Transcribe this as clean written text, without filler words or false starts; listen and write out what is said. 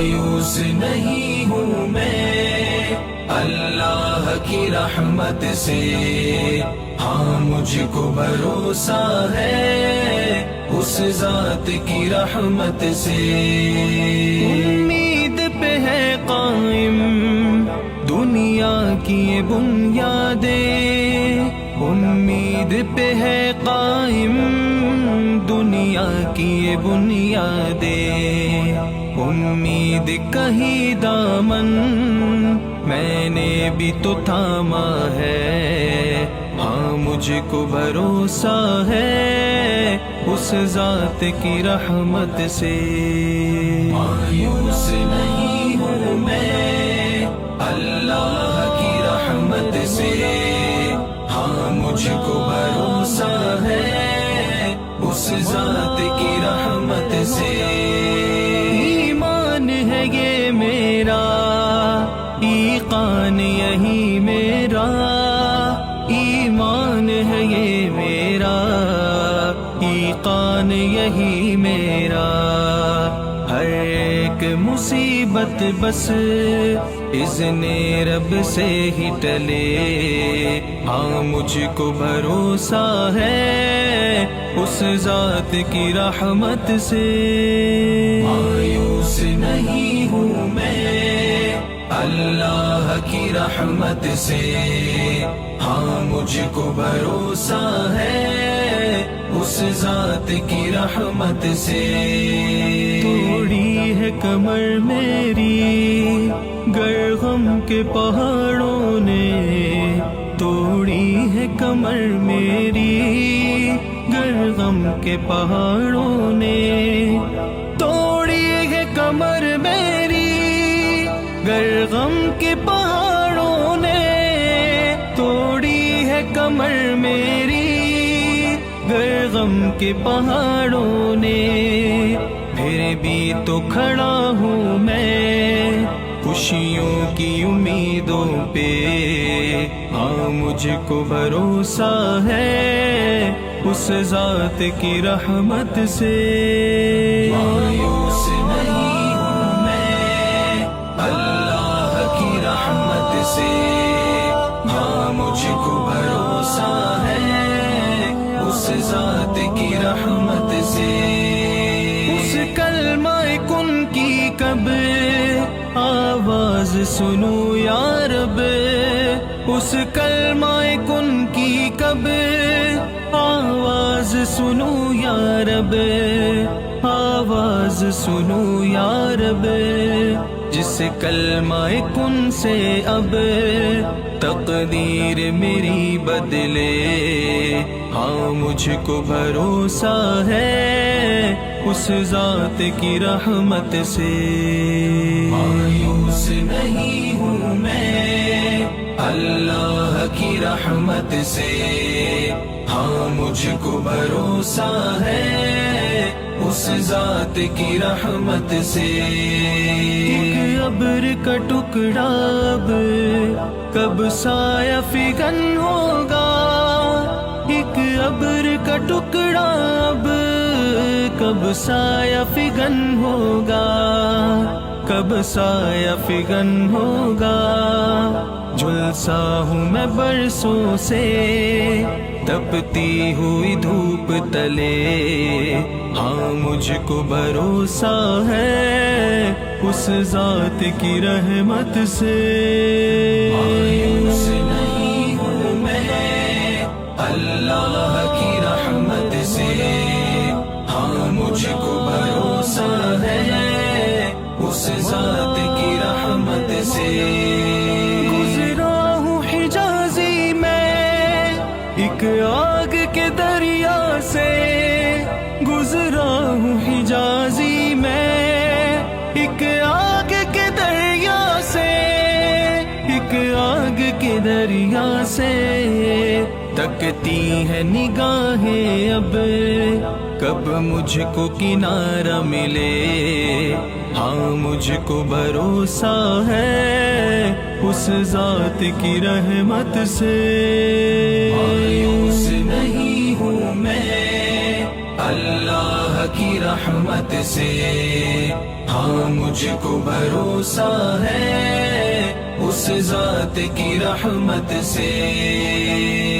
مایوس نہیں ہوں میں اللہ کی رحمت سے، ہاں مجھ کو بھروسہ ہے اس ذات کی رحمت سے۔ امید پہ ہے قائم دنیا کی یہ بنیادیں، امید پہ ہے قائم دنیا کی یہ بنیادیں، امید کہیں دامن میں نے بھی تو تھاما ہے، ہاں مجھ کو بھروسہ ہے اس ذات کی رحمت سے۔ مایوس نہیں ہوں میں اللہ کی رحمت سے، ہاں مجھ کو بھروسہ ہے اس ذات کی رحمت سے۔ ایمان ہے یہ میرا، ایقان یہی میرا، ایمان ہے یہ میرا، ایقان یہی میرا، ہر ایک مصیبت بس اذن رب سے ہی ٹلے، ہاں مجھ کو بھروسہ ہے اس ذات کی رحمت سے۔ مایوس نہیں ہوں میں اللہ کی رحمت سے، ہاں مجھ کو بھروسہ ہے اس ذات کی رحمت سے۔ توڑی ہے کمر میری گر غم کے پہاڑوں نے، توڑی ہے کمر میری گر غم کے پہاڑوں نے، توڑی ہے کمر میری گر غم کے پہاڑوں نے، توڑی ہے کمر میری گر غم کے پہاڑوں نے، پھر بھی تو کھڑا ہوں میں خوشیوں کی امیدوں پہ، ہاں مجھ کو بھروسہ ہے اس ذات کی رحمت سے۔ مایوس نہیں ہوں میں اللہ کی رحمت سے، ہاں مجھ کو بھروسہ ہے اس ذات کی رحمت سے۔ اس کلمہ کن کی کب آواز سنوں یا رب، اس کلمہ کن کی کب آواز سنوں یا رب، آواز سنوں یا رب، جس کلمہ کن سے اب تقدیر میری بدلے، ہاں مجھ کو بھروسہ ہے اس ذات کی رحمت سے۔ مایوس نہیں ہوں میں اللہ کی رحمت سے، ہاں مجھ کو بھروسہ ہے اس ذات کی رحمت سے۔ ایک ابر کا ٹکڑا اب کب سایہ فگن ہوگا، ایک ابر کا ٹکڑا اب کب سایہ فگن ہوگا، کب سایہ فگن ہوگا، جھلسا ہوں میں برسوں سے تپتی ہوئی دھوپ تلے، ہاں مجھ کو بھروسہ ہے اس ذات کی رحمت سے۔ مایوس نہیں ہوں میں اللہ کی رحمت سے، ہاں مجھ کو بھروسہ ہے اس ذات کی رحمت سے۔ گزرا ہوں حجازی میں ایک آگ کے دریا سے، گزرا ہوں حجازی میں ایک آگ کے دریا سے، ایک آگ کے دریا سے، تکتی ہے نگاہیں اب کب مجھ کو کنارہ ملے، ہاں مجھ کو بھروسہ ہے اس ذات کی رحمت سے۔ مایوس نہیں ہوں میں اللہ کی رحمت سے، ہاں مجھ کو بھروسہ ہے اس ذات کی رحمت سے۔